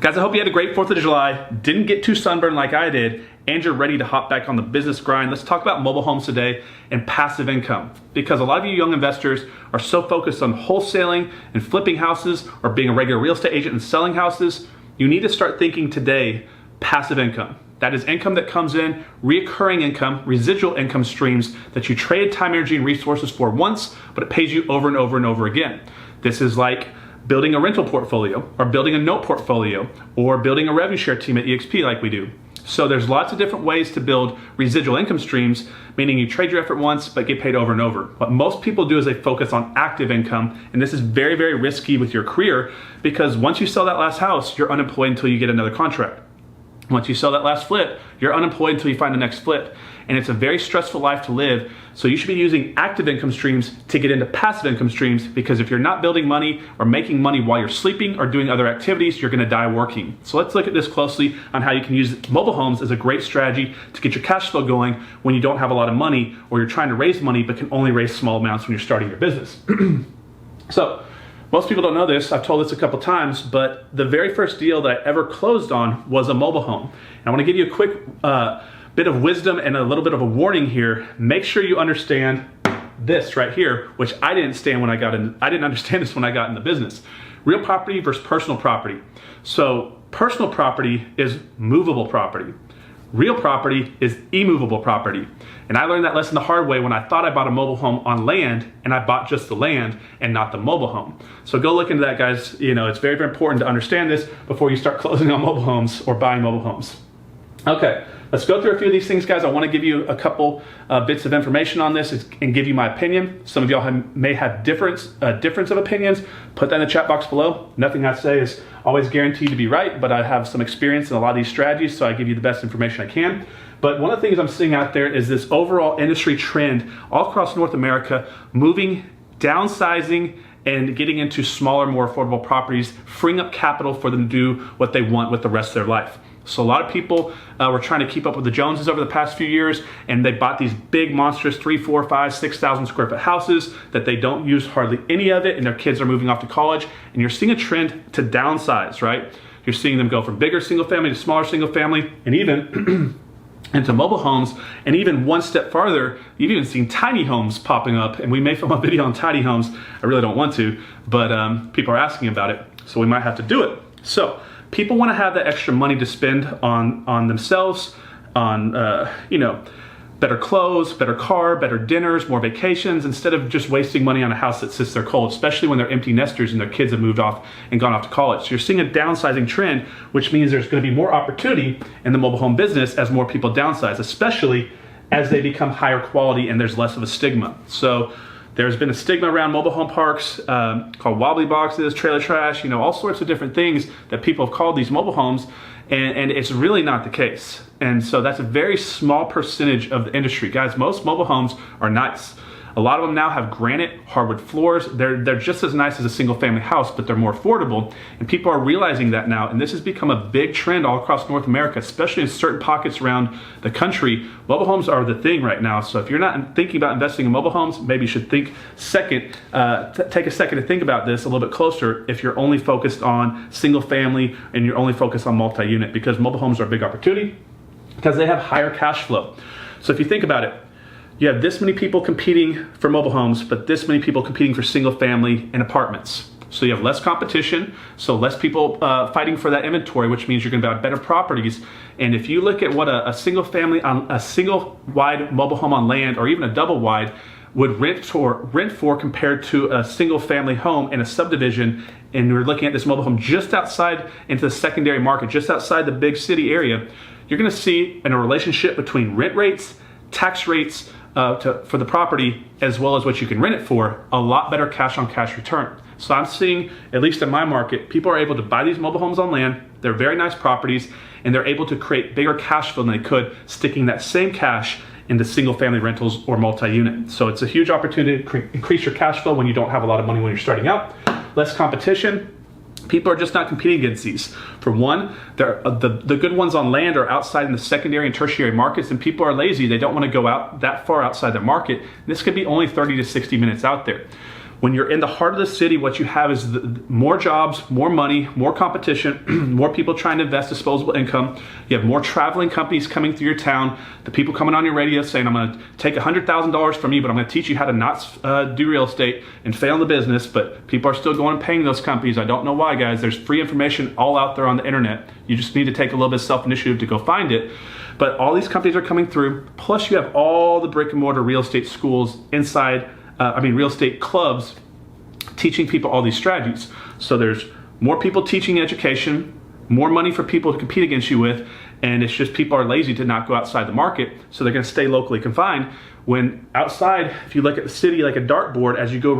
Guys, I hope you had a great 4th of July, didn't get too sunburned like I did, and you're ready to hop back on the business grind. Let's talk about mobile homes today and passive income, because a lot of you young investors are so focused on wholesaling and flipping houses or being a regular real estate agent and selling houses. You need to start thinking today passive income. That is income that comes in, reoccurring income, residual income streams that you trade time, energy, and resources for once, but it pays you over and over and over again. This is like building a rental portfolio, or building a note portfolio, or building a revenue share team at EXP like we do. So there's lots of different ways to build residual income streams, meaning you trade your effort once but get paid over and over. What most people do is they focus on active income, and this is very, very risky with your career, because once you sell that last house, you're unemployed until you get another contract. Once you sell that last flip, you're unemployed until you find the next flip. And it's a very stressful life to live. So you should be using active income streams to get into passive income streams, because if you're not building money or making money while you're sleeping or doing other activities, you're gonna die working. So let's look at this closely on how you can use mobile homes as a great strategy to get your cash flow going when you don't have a lot of money, or you're trying to raise money but can only raise small amounts when you're starting your business. So, most people don't know this, I've told this a couple times, but the very first deal that I ever closed on was a mobile home. And I wanna give you a quick bit of wisdom and a little bit of a warning here. Make sure you understand this right here, which I didn't understand this when I got in the business. Real property versus personal property. So personal property is movable property. Real property is immovable property. And I learned that lesson the hard way when I thought I bought a mobile home on land, and I bought just the land and not the mobile home. So go look into that, guys. You know, it's very, very important to understand this before you start closing on mobile homes or buying mobile homes. Okay, let's go through a few of these things, guys. I want to give you a couple bits of information on this and give you my opinion. Some of y'all may have difference of opinions. Put that in the chat box below. Nothing I say is always guaranteed to be right, but I have some experience in a lot of these strategies, so I give you the best information I can. But one of the things I'm seeing out there is this overall industry trend all across North America, moving, downsizing, and getting into smaller, more affordable properties, freeing up capital for them to do what they want with the rest of their life. So a lot of people were trying to keep up with the Joneses over the past few years, and they bought these big, monstrous 3, 4, 5, 6,000 square foot houses that they don't use hardly any of it, and their kids are moving off to college. And you're seeing a trend to downsize, right? You're seeing them go from bigger single family to smaller single family, and even into mobile homes, and even one step farther, you've even seen tiny homes popping up. And we may film a video on tiny homes. I really don't want to, but people are asking about it, so we might have to do it. So people want to have that extra money to spend on themselves, on better clothes, better car, better dinners, more vacations, instead of just wasting money on a house that sits there cold, especially when they're empty nesters and their kids have moved off and gone off to college. So you're seeing a downsizing trend, which means there's going to be more opportunity in the mobile home business as more people downsize, especially as they become higher quality and there's less of a stigma. So there's been a stigma around mobile home parks called wobbly boxes, trailer trash, all sorts of different things that people have called these mobile homes, and it's really not the case. And so that's a very small percentage of the industry. Guys, most mobile homes are nice. A lot of them now have granite, hardwood floors. They're just as nice as a single family house, but they're more affordable. And people are realizing that now, and this has become a big trend all across North America, especially in certain pockets around the country. Mobile homes are the thing right now. So if you're not thinking about investing in mobile homes, maybe you should take a second to think about this a little bit closer if you're only focused on single family and you're only focused on multi-unit, because mobile homes are a big opportunity because they have higher cash flow. So if you think about it, you have this many people competing for mobile homes, but this many people competing for single family and apartments. So you have less competition, so less people fighting for that inventory, which means you're gonna buy better properties. And if you look at what a single family on a single wide mobile home on land, or even a double wide, would rent for compared to a single family home in a subdivision, and we're looking at this mobile home just outside into the secondary market, just outside the big city area, you're gonna see in a relationship between rent rates, tax rates, for the property, as well as what you can rent it for, a lot better cash on cash return. So I'm seeing, at least in my market, people are able to buy these mobile homes on land. They're very nice properties, and they're able to create bigger cash flow than they could sticking that same cash into single family rentals or multi-unit. So it's a huge opportunity to increase your cash flow when you don't have a lot of money when you're starting out. Less competition. People are just not competing against these. For one, the good ones on land are outside in the secondary and tertiary markets, and people are lazy. They don't want to go out that far outside their market. This could be only 30 to 60 minutes out there. when you're in the heart of the city, what you have is more jobs, more money, more competition, more people trying to invest disposable income. You have more traveling companies coming through your town, the people coming on your radio saying, I'm going to take $100,000 from you, but I'm going to teach you how to not do real estate and fail in the business. But people are still going and paying those companies. I don't know why, guys. There's free information all out there on the internet. You just need to take a little bit of self-initiative to go find it. But all these companies are coming through. Plus you have all the brick and mortar real estate schools inside, real estate clubs teaching people all these strategies. So there's more people teaching education, more money for people to compete against you with, and it's just people are lazy to not go outside the market, so they're gonna stay locally confined. When outside, if you look at the city like a dartboard, as you go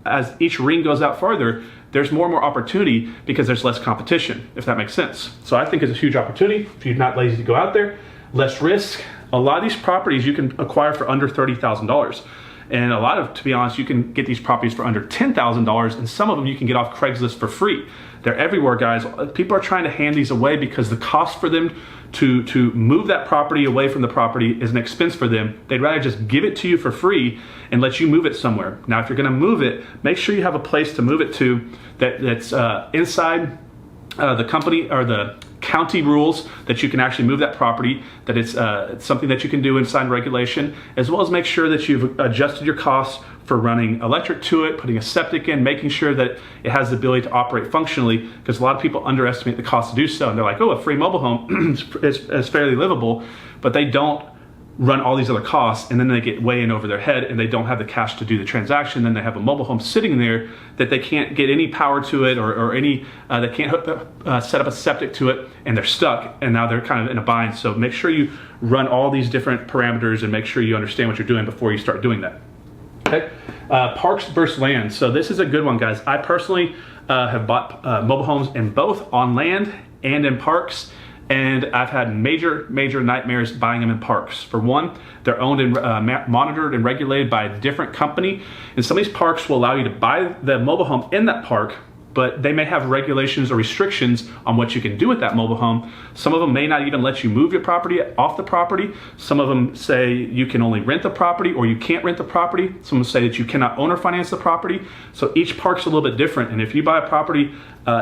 as each ring goes out farther, there's more and more opportunity because there's less competition, if that makes sense. So I think it's a huge opportunity if you're not lazy to go out there, less risk. A lot of these properties you can acquire for under $30,000. And a lot of, to be honest, you can get these properties for under $10,000, and some of them you can get off Craigslist for free. They're everywhere, guys. People are trying to hand these away because the cost for them to move that property away from the property is an expense for them. They'd rather just give it to you for free and let you move it somewhere. Now, if you're gonna move it, make sure you have a place to move it to that's inside the company or the county rules, that you can actually move that property, that it's something that you can do inside regulation, as well as make sure that you've adjusted your costs for running electric to it, putting a septic in, making sure that it has the ability to operate functionally, because a lot of people underestimate the cost to do so, and they're like, oh, a free mobile home is fairly livable, but they don't run all these other costs, and then they get way in over their head and they don't have the cash to do the transaction. Then they have a mobile home sitting there that they can't get any power to it or any, they can't set up a septic to it, and they're stuck, and now they're kind of in a bind. So make sure you run all these different parameters and make sure you understand what you're doing before you start doing that. Okay, parks versus land. So this is a good one, guys. I personally have bought mobile homes in both on land and in parks. And I've had major nightmares buying them in parks. For one, they're owned and monitored and regulated by a different company. And some of these parks will allow you to buy the mobile home in that park, but they may have regulations or restrictions on what you can do with that mobile home. Some of them may not even let you move your property off the property. Some of them say you can only rent the property or you can't rent the property. Some say that you cannot own or finance the property. So each park's a little bit different. And if you buy a property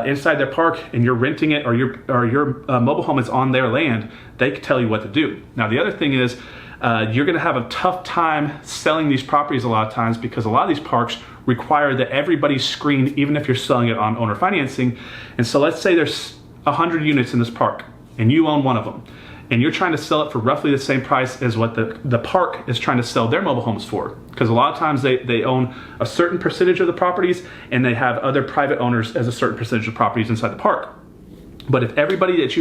inside their park and you're renting it, or your mobile home is on their land, they can tell you what to do. Now the other thing is, you're gonna have a tough time selling these properties a lot of times, because a lot of these parks require that everybody's screened, even if you're selling it on owner financing. And so let's say there's 100 units in this park and you own one of them, and you're trying to sell it for roughly the same price as what the park is trying to sell their mobile homes for. Because a lot of times they own a certain percentage of the properties, and they have other private owners as a certain percentage of properties inside the park. But if everybody that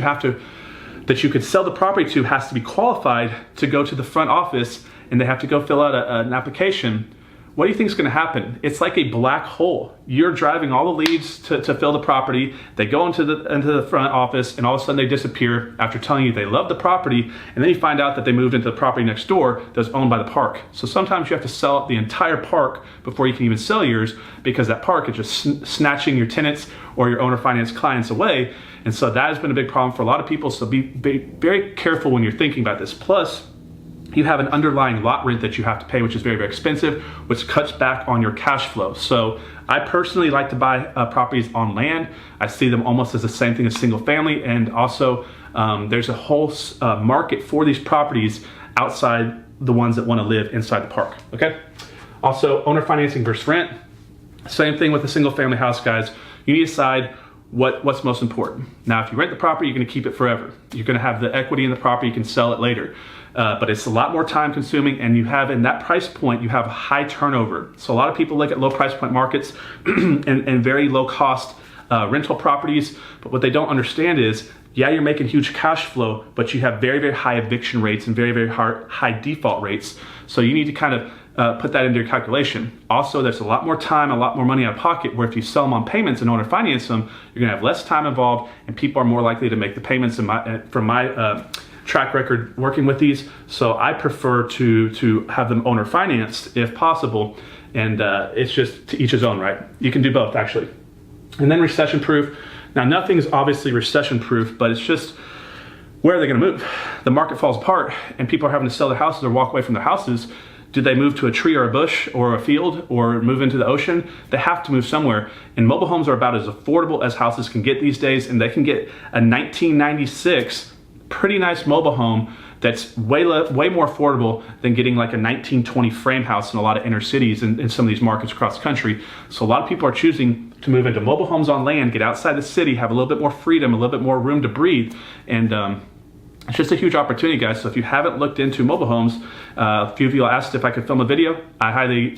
you could sell the property to has to be qualified to go to the front office, and they have to go fill out an application, what do you think is going to happen? It's like a black hole. You're driving all the leads to fill the property. They go into the front office, and all of a sudden they disappear after telling you they love the property, and then you find out that they moved into the property next door that's owned by the park. So sometimes you have to sell the entire park before you can even sell yours, because that park is just snatching your tenants or your owner finance clients away. And so that has been a big problem for a lot of people. So be very careful when you're thinking about this. Plus, you have an underlying lot rent that you have to pay, which is very expensive, which cuts back on your cash flow. So I personally like to buy properties on land. I see them almost as the same thing as single family. And also there's a whole market for these properties outside the ones that want to live inside the park, okay? Also, owner financing versus rent. Same thing with a single family house, guys. You need to decide what's most important. Now, if you rent the property, you're gonna keep it forever. You're gonna have the equity in the property, you can sell it later. But it's a lot more time consuming, and you have, in that price point, you have high turnover. So a lot of people look at low price point markets and very low cost rental properties, but what they don't understand is, yeah, you're making huge cash flow, but you have very high eviction rates and very high default rates. So you need to kind of put that into your calculation. Also, there's a lot more time, a lot more money out of pocket, where if you sell them on payments and owner finance them, you're gonna have less time involved, and people are more likely to make the payments from my track record working with these. So I prefer to have them owner financed if possible, and it's just to each his own, right? You can do both, actually. And then recession proof. Now, nothing's obviously recession proof, but it's just, where are they gonna move? The market falls apart and people are having to sell their houses or walk away from their houses. Do they move to a tree or a bush or a field or move into the ocean? They have to move somewhere. And mobile homes are about as affordable as houses can get these days, and they can get a 1996 pretty nice mobile home that's way more affordable than getting like a 1920 frame house in a lot of inner cities in some of these markets across the country. So a lot of people are choosing to move into mobile homes on land, get outside the city, have a little bit more freedom, a little bit more room to breathe. And it's just a huge opportunity, guys. So if you haven't looked into mobile homes, a few of you asked if I could film a video. I highly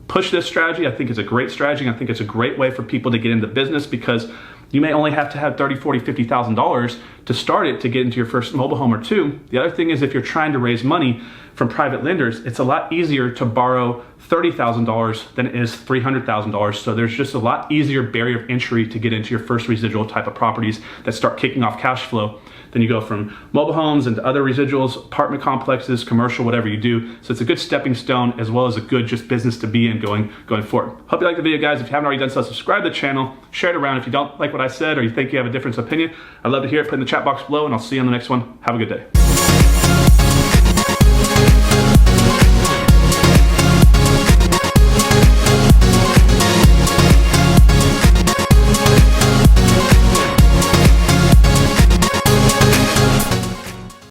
push this strategy. I think it's a great strategy. I think it's a great way for people to get into business, because you may only have to have $30,000, $40,000, $50,000 to start it to get into your first mobile home or two. The other thing is, if you're trying to raise money from private lenders, it's a lot easier to borrow $30,000 than it is $300,000. So there's just a lot easier barrier of entry to get into your first residual type of properties that start kicking off cash flow. Then you go from mobile homes into other residuals, apartment complexes, commercial, whatever you do. So it's a good stepping stone, as well as a good just business to be in going forward. Hope you like the video, guys. If you haven't already done so, subscribe to the channel, share it around. If you don't like what I said or you think you have a different opinion, I'd love to hear it. Put it in the chat box below, and I'll see you on the next one. Have a good day.